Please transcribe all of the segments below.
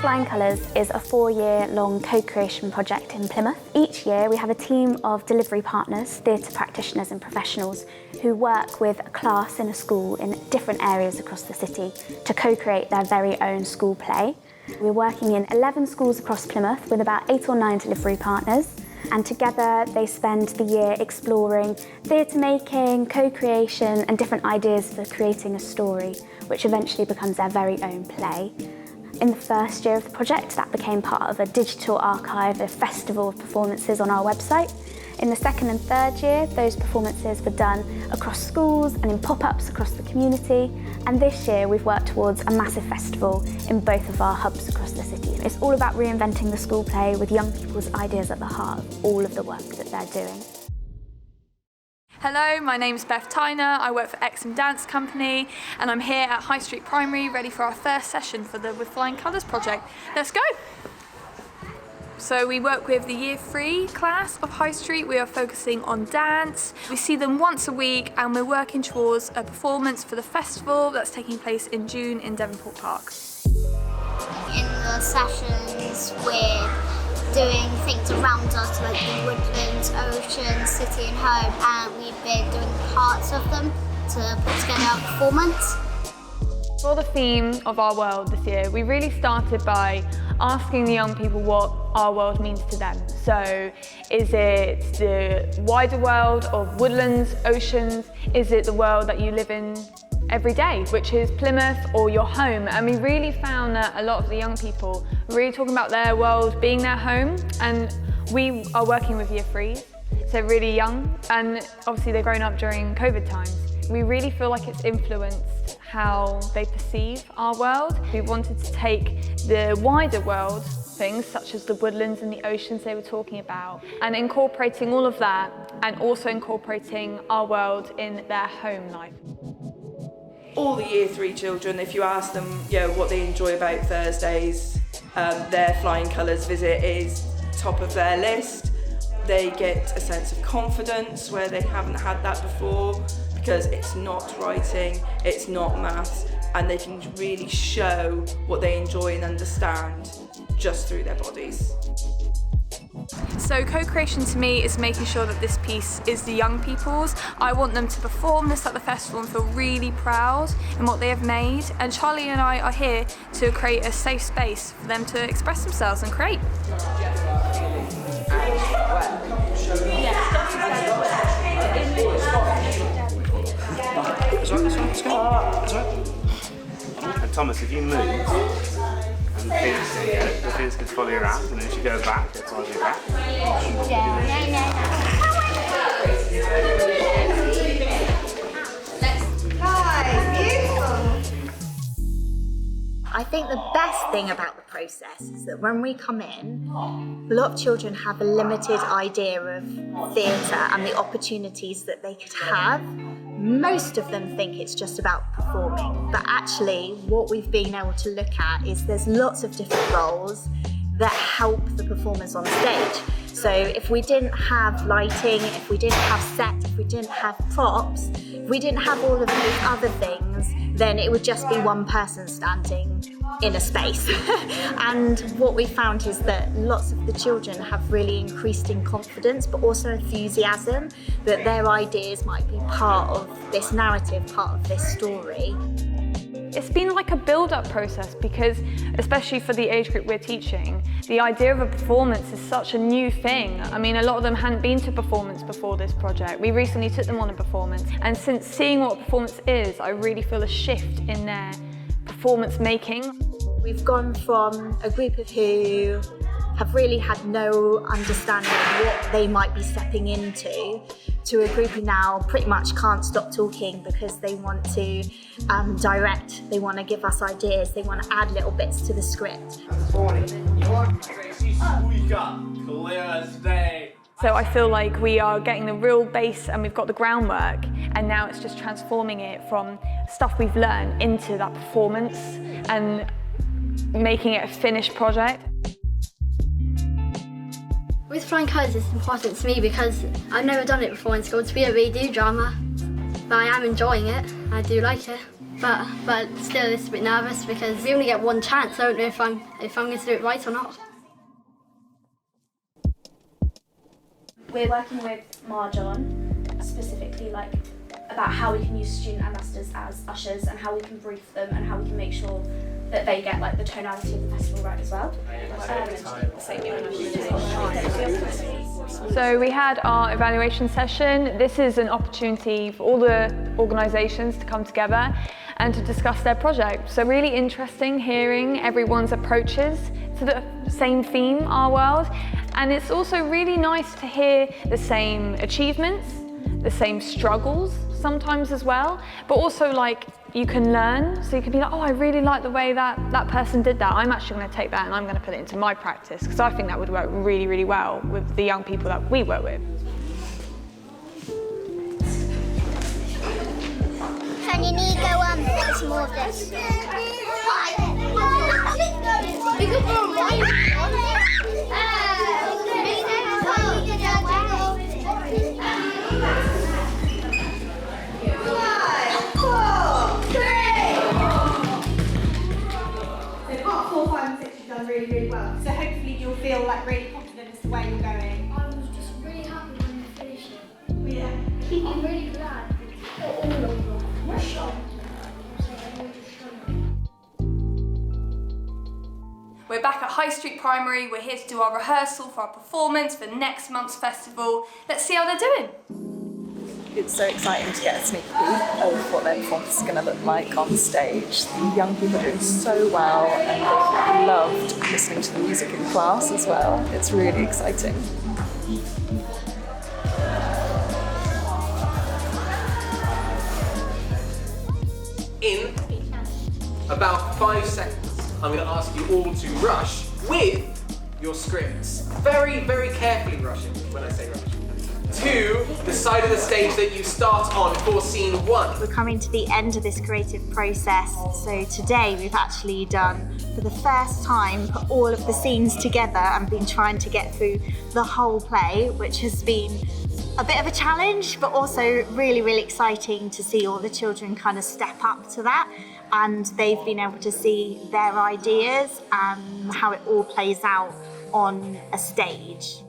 Flying Colours is a 4-year-long co-creation project in Plymouth. Each year we have a team of delivery partners, theatre practitioners and professionals who work with a class in a school in different areas across the city to co-create their very own school play. We're working in 11 schools across Plymouth with about 8 or 9 delivery partners, and together they spend the year exploring theatre making, co-creation and different ideas for creating a story, which eventually becomes their very own play. In the first year of the project, that became part of a digital archive, a festival of performances on our website. In the second and third year, those performances were done across schools and in pop-ups across the community. And this year, we've worked towards a massive festival in both of our hubs across the city. It's all about reinventing the school play with young people's ideas at the heart of all of the work that they're doing. Hello, my name's Beth Tyner, I work for Exham Dance Company and I'm here at High Street Primary ready for our first session for the With Flying Colours project. Let's go! So we work with the Year 3 class of High Street. We are focusing on dance. We see them once a week and we're working towards a performance for the festival that's taking place in June in Devonport Park. In the sessions we're doing things around us like the woodlands, ocean, city and home, and we've been doing parts of them to put together a performance. For the theme of our world this year, we really started by asking the young people what our world means to them. So is it the wider world of woodlands, oceans? Is it the world that you live in every day, which is Plymouth or your home? And we really found that a lot of the young people were really talking about their world being their home, and we are working with Year 3s, so really young, and obviously they've grown up during COVID times. We really feel like it's influenced how they perceive our world. We wanted to take the wider world, things such as the woodlands and the oceans they were talking about, and incorporating all of that, and also incorporating our world in their home life. All the Year 3 children, if you ask them what they enjoy about Thursdays, their Flying Colours visit is top of their list. They get a sense of confidence where they haven't had that before, because it's not writing, it's not maths, and they can really show what they enjoy and understand just through their bodies. So co-creation to me is making sure that this piece is the young people's. I want them to perform this at the festival and feel really proud in what they have made. And Charlie and I are here to create a safe space for them to express themselves and create. And Thomas, if you move, and the Phoenix can follow you around, and then as you go back, it follows you back. I think the best thing about the process is that when we come in, a lot of children have a limited idea of theatre and the opportunities that they could have. Most of them think it's just about performing, but actually what we've been able to look at is there's lots of different roles that help the performers on stage. So if we didn't have lighting, if we didn't have set, if we didn't have props, if we didn't have all of those other things, then it would just be one person standing in a space. And what we found is that lots of the children have really increased in confidence, but also enthusiasm that their ideas might be part of this narrative, part of this story. It's been like a build-up process because, especially for the age group we're teaching, the idea of a performance is such a new thing. I mean, a lot of them hadn't been to performance before this project. We recently took them on a performance, and since seeing what a performance is, I really feel a shift in their performance making. We've gone from a group of who have really had no understanding of what they might be stepping into to a group who now pretty much can't stop talking because they want to direct, they want to give us ideas, they want to add little bits to the script. So I feel like we are getting the real base and we've got the groundwork, and now it's just transforming it from stuff we've learned into that performance and making it a finished project. With Flying Colours, it's important to me because I've never done it before in school, so we don't really do drama. but I am enjoying it. I do like it, but still a little bit nervous because we only get one chance. I don't know if I'm going to do it right or not. We're working with Marjon, specifically like about how we can use student ambassadors as ushers and how we can brief them and how we can make sure that they get like the tonality of the festival right as well. So we had our evaluation session. This is an opportunity for all the organisations to come together and to discuss their project. So really interesting hearing everyone's approaches to the same theme, Our World. And it's also really nice to hear the same achievements, the same struggles sometimes as well, but also like you can learn, so you can be like, oh, I really like the way that person did that. I'm actually going to take that and I'm going to put it into my practice because I think that would work really, really well with the young people that we work with. Can you need to go get some more of this? Really well. So hopefully you'll feel like really confident as to where you're going. I was just really happy when we finished it. Yeah. I'm really glad. All of them. We're shocked. We're back at High Street Primary. We're here to do our rehearsal for our performance for next month's festival. Let's see how they're doing. It's so exciting to get a sneak peek of what their performance is going to look like on stage. The young people are doing so well and they've loved listening to the music in class as well. It's really exciting. In about 5 seconds, I'm going to ask you all to rush with your scripts. Very, very carefully rushing when I say rush. To the side of the stage that you start on for scene 1. We're coming to the end of this creative process, so today we've actually done, for the first time, put all of the scenes together and been trying to get through the whole play, which has been a bit of a challenge, but also really, really exciting to see all the children kind of step up to that, and they've been able to see their ideas and how it all plays out on a stage.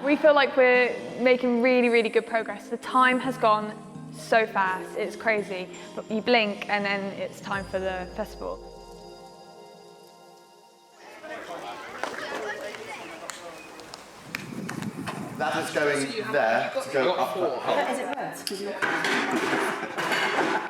We feel like we're making really, really good progress. The time has gone so fast, it's crazy. But you blink and then it's time for the festival. That is going there to go up. Is it worse?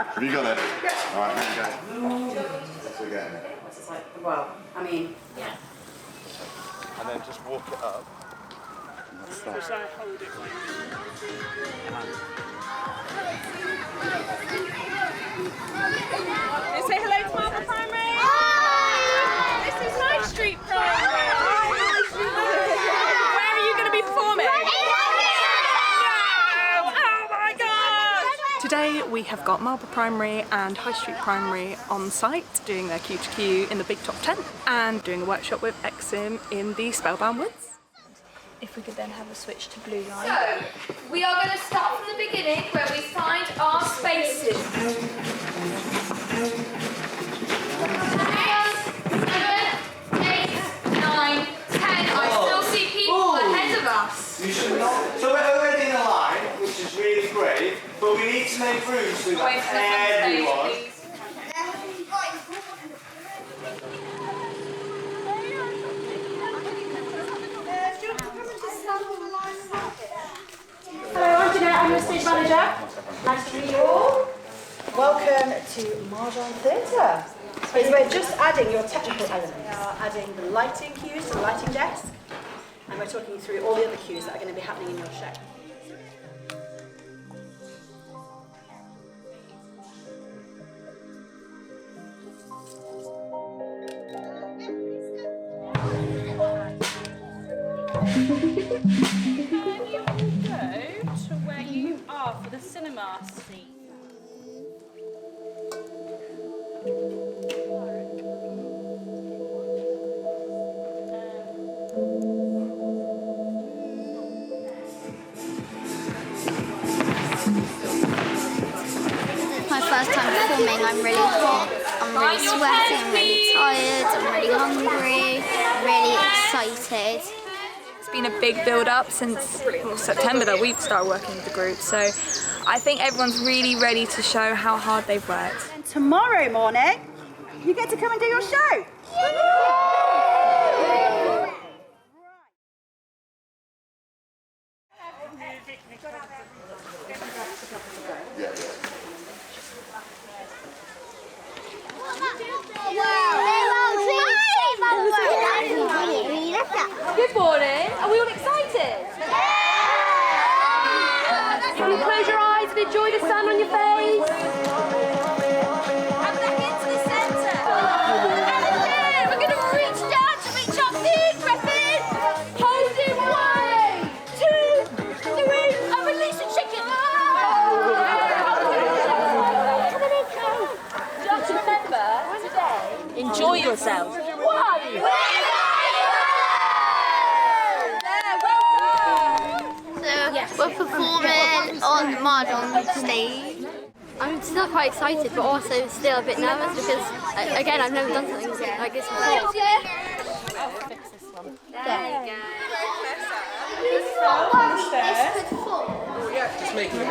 Have you got it? Yeah. All right, there you go. That's again. It's like, well, I mean, yeah. And then just walk it up. Just hold it like Say hello to Marble Primary. Hi! This is High Street Primary. Where are you going to be performing? Oh my God! Today we have got Marble Primary and High Street Primary on site doing their Q2Q in the big top tent and doing a workshop with Exim in the Spellbound Woods. If we could then have a switch to blue line. So, we are going to start from the beginning where we find our spaces. 6, 7, 8, 9, 10. I still see people ahead of us. You should not. So we're already in a line, which is really great, but we need to make room so that everyone. hello, I'm Jeanette, I'm your stage manager. Nice to meet you all. Welcome to Marjon Theatre. We're just adding your technical elements. We are adding the lighting cues to the lighting desk, and we're talking you through all the other cues that are going to be happening in your show. Can you all go to where you are for the cinema scene? performing, I'm really hot, I'm really sweaty, I'm really tired, I'm really hungry, really excited. It's been a big build-up since September that we've started working with the group, so I think everyone's really ready to show how hard they've worked. And tomorrow morning, you get to come and do your show. Good morning. Are we all excited? Can you close your eyes and enjoy the sun on your face? And back into the centre. And then we're going to reach down to reach our big breath in. Hold it 1, 2, 3, and release the chicken. Just remember today, enjoy yourself. 1. We're performing on the Mahjong stage. I'm still quite excited, but also still a bit nervous because, again, I've never done something like this before. There you go. Yeah, just making it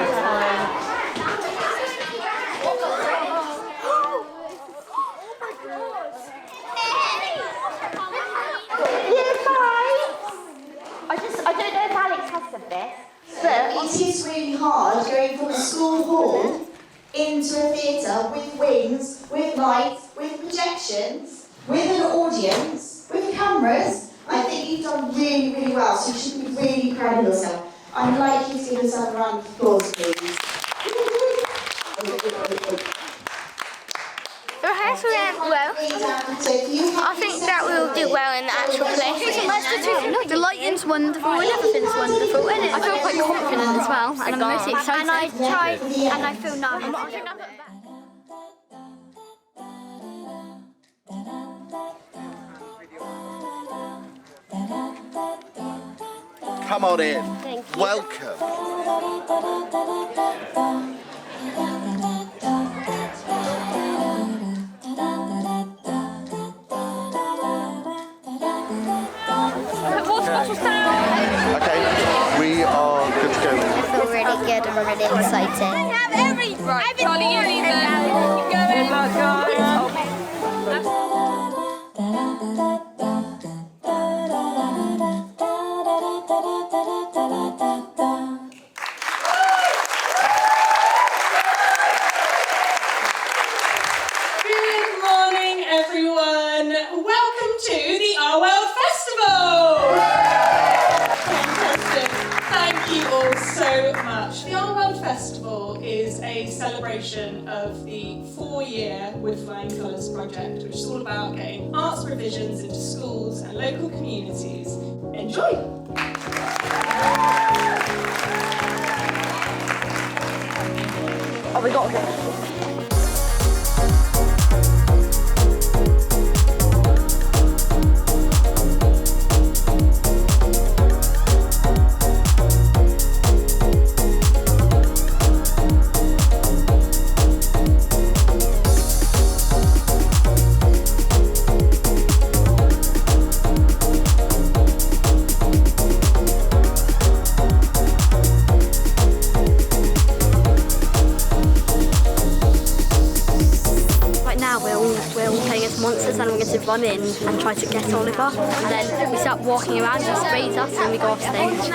I don't know if Alex has said this, but it is really hard going from a school hall into a theatre with wings, with lights, with projections, with an audience, with cameras. I think you've done really, really well, so you should be really proud of yourself. I'd like you to give yourself a round of applause, please. The rehearsal went well. I think that we'll do well in the actual play. The lighting's wonderful and everything's wonderful, isn't it? I feel quite confident as well, and I'm mostly excited. And I tried, and I feel nervous. Come on in. Welcome. Okay, we are good to go. I feel really good and really excited. Right, Charlie, you lead them. Keep going. Good luck, Good morning, everyone. Welcome to the Our World Festival. Fantastic. Thank you all so much. The Our World Festival is a celebration of the 4-year With Flying Colours project, which is all about getting arts provisions into schools and local communities. Enjoy! Oh, we got it. Monsters, and I'm going to run in and try to get Oliver, and then we start walking around, he sprays us and we go off stage.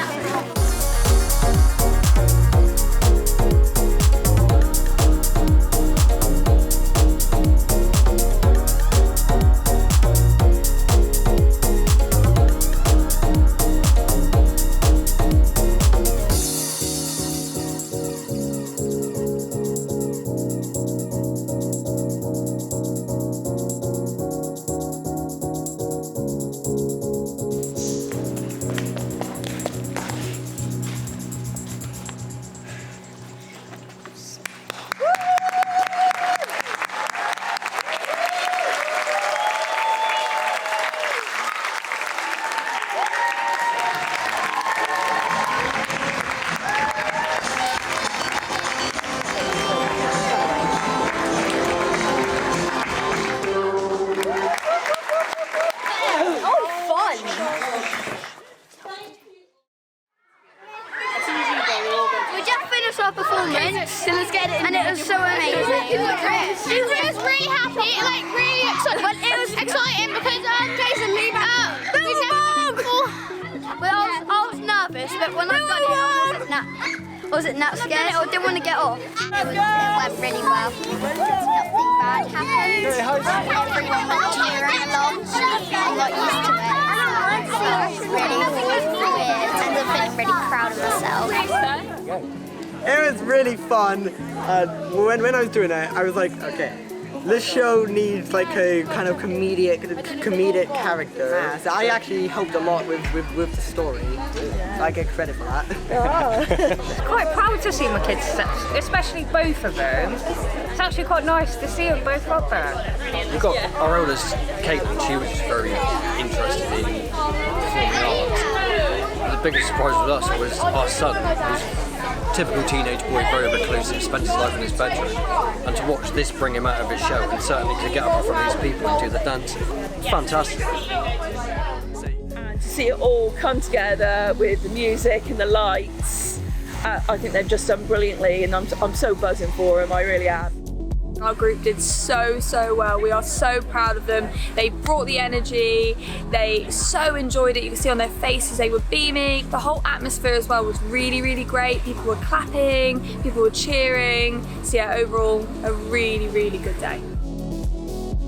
was it not scared or didn't want to get off? It went really well. Nothing bad happened. Everyone was cheering along. I'm not used to it. So it's really weird and I'm feeling really proud of myself. It was really fun. When I was doing it, I was like, okay, this show needs like a kind of comedic character. So I actually helped a lot with the story. So I get credit for that. Quite proud to see my kids, especially both of them. It's actually quite nice to see them both up there. We've got our eldest, Caitlin, she was very interested in performing arts. The biggest surprise with us was our son, who's typical teenage boy, very reclusive, spends his life in his bedroom, and to watch this bring him out of his shell, and certainly to get up in front of these people and do the dance, it's fantastic. And to see it all come together with the music and the lights, I think they've just done brilliantly, and I'm so buzzing for them, I really am. Our group did so well. We are so proud of them. They brought the energy. They so enjoyed it. You can see on their faces they were beaming. The whole atmosphere as well was really great. People were clapping, people were cheering. So yeah, overall a really good day.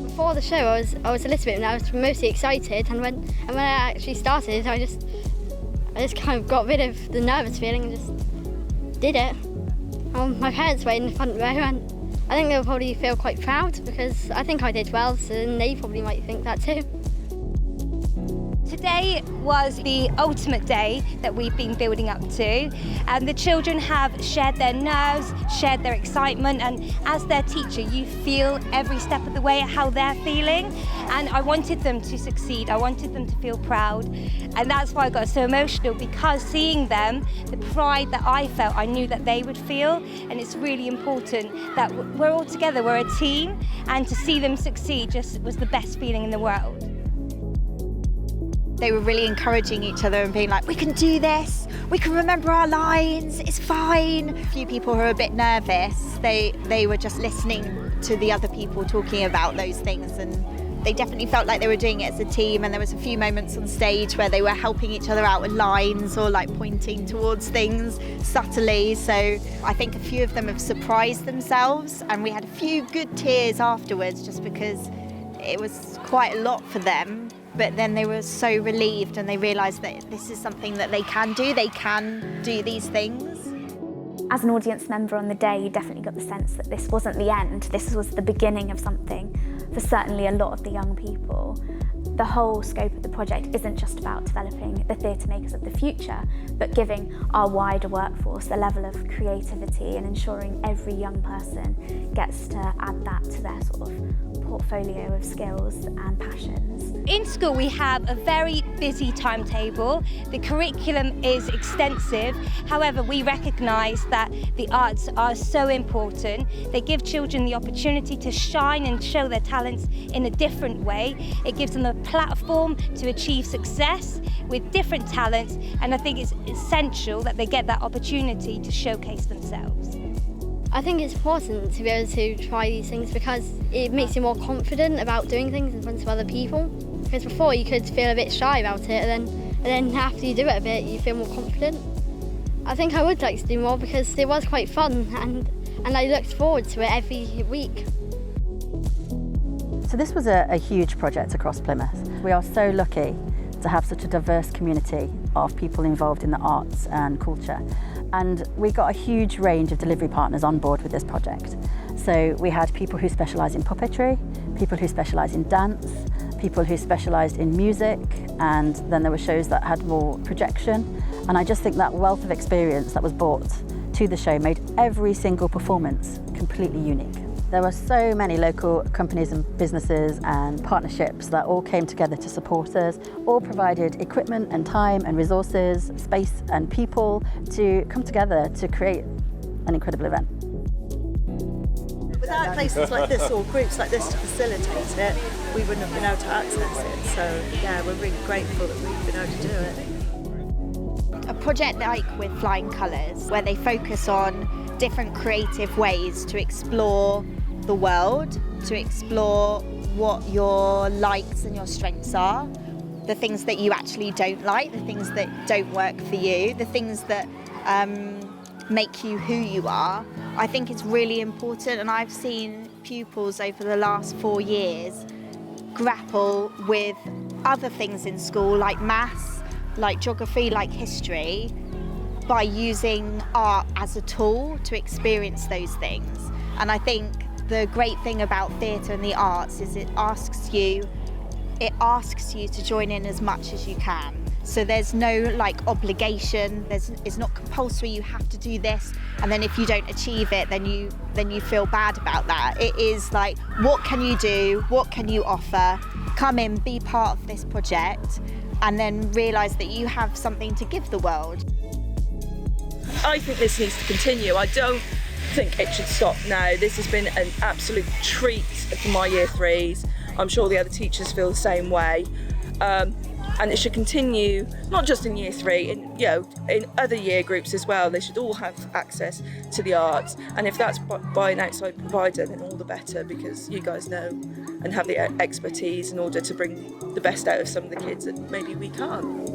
Before the show I was a little bit and I was mostly excited, and when I actually started I just kind of got rid of the nervous feeling and just did it. My parents were in the front row and I think they'll probably feel quite proud because I think I did well, so they probably might think that too. Today was the ultimate day that we've been building up to, and the children have shared their nerves, shared their excitement, and as their teacher you feel every step of the way how they're feeling, and I wanted them to succeed, I wanted them to feel proud, and that's why I got so emotional, because seeing them, the pride that I felt, I knew that they would feel, and it's really important that we're all together, we're a team, and to see them succeed just was the best feeling in the world. They were really encouraging each other and being like, we can do this, we can remember our lines, it's fine. A few people who were a bit nervous, they were just listening to the other people talking about those things, and they definitely felt like they were doing it as a team, and there was a few moments on stage where they were helping each other out with lines or like pointing towards things subtly. So I think a few of them have surprised themselves, and we had a few good tears afterwards just because it was quite a lot for them. But then they were so relieved and they realised that this is something that they can do these things. As an audience member on the day, you definitely got the sense that this wasn't the end, this was the beginning of something for certainly a lot of the young people. The whole scope of the project isn't just about developing the theatre makers of the future, but giving our wider workforce a level of creativity and ensuring every young person gets to add that to their sort of portfolio of skills and passions. In school we have a very busy timetable. The curriculum is extensive. However, we recognise that the arts are so important. They give children the opportunity to shine and show their talents in a different way. It gives them a platform to achieve success with different talents, and I think it's essential that they get that opportunity to showcase themselves. I think it's important to be able to try these things because it makes you more confident about doing things in front of other people. Because before you could feel a bit shy about it, and then after you do it a bit, you feel more confident. I think I would like to do more because it was quite fun, and I looked forward to it every week. So this was a huge project across Plymouth. We are so lucky to have such a diverse community of people involved in the arts and culture. And we got a huge range of delivery partners on board with this project. So we had people who specialise in puppetry, people who specialise in dance, people who specialised in music, and then there were shows that had more projection. And I just think that wealth of experience that was brought to the show made every single performance completely unique. There were so many local companies and businesses and partnerships that all came together to support us, all provided equipment and time and resources, space and people to come together to create an incredible event. Without places like this or groups like this to facilitate it, we wouldn't have been able to access it. So yeah, we're really grateful that we've been able to do it. A project like with Flying Colours, where they focus on different creative ways to explore the world, to explore what your likes and your strengths are, the things that you actually don't like, the things that don't work for you, the things that make you who you are, I think it's really important. And I've seen pupils over the last 4 years grapple with other things in school, like maths, like geography, like history, by using art as a tool to experience those things. And I think the great thing about theatre and the arts is it asks you to join in as much as you can. So there's no like obligation, it's not compulsory, you have to do this, and then if you don't achieve it, then you feel bad about that. It is like, what can you do, what can you offer, come in, be part of this project, and then realise that you have something to give the world. I think this needs to continue. I don't think it should stop now. This has been an absolute treat for my year 3s. I'm sure the other teachers feel the same way. And it should continue, not just in year 3, in other year groups as well. They should all have access to the arts. And if that's by an outside provider, then all the better, because you guys know and have the expertise in order to bring the best out of some of the kids that maybe we can't.